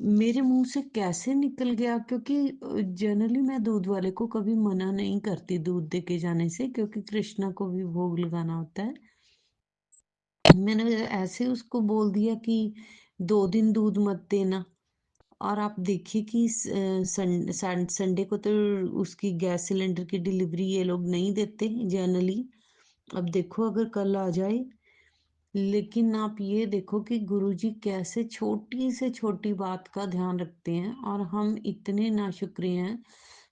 मेरे मुंह से कैसे निकल गया। क्योंकि जनरली मैं दूध वाले को कभी मना नहीं करती दूध दे के जाने से, क्योंकि कृष्णा को भी भोग लगाना होता है। मैंने ऐसे उसको बोल दिया कि 2 दिन दूध मत देना। और आप देखिए कि संडे को तो उसकी गैस सिलेंडर की डिलीवरी ये लोग नहीं देते जनरली। अब देखो अगर कल आ जाए। लेकिन आप ये देखो कि गुरुजी कैसे छोटी से छोटी बात का ध्यान रखते हैं, और हम इतने नाशुक्रे हैं,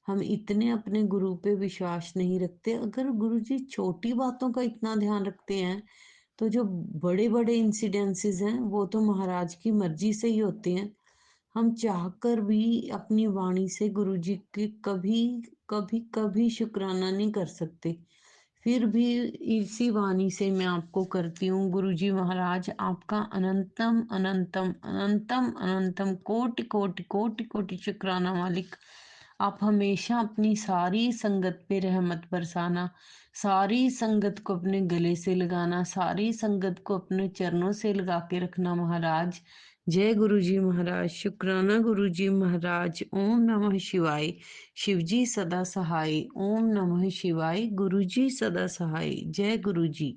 हम इतने अपने गुरु पे विश्वास नहीं रखते। अगर गुरुजी छोटी बातों का इतना ध्यान रखते हैं, तो जो बड़े बड़े इंसिडेंसेस हैं वो तो महाराज की मर्जी से ही होते हैं। हम चाहकर भी अपनी वाणी से गुरुजी के कभी कभी कभी शुक्राना नहीं कर सकते। फिर भी इसी वाणी से मैं आपको करती हूँ। गुरुजी महाराज आपका अनंतम अनंतम अनंतम अनंतम कोटि कोटि कोटि कोटि शुक्राना मालिक। आप हमेशा अपनी सारी संगत पे रहमत बरसाना, सारी संगत को अपने गले से लगाना, सारी संगत को अपने चरणों से लगा के रखना महाराज। जय गुरुजी महाराज। शुक्राना गुरुजी महाराज। ओम नमः शिवाय। शिवजी सदा सहाय। ओम नमः शिवाय। गुरुजी सदा सहाय। जय गुरुजी।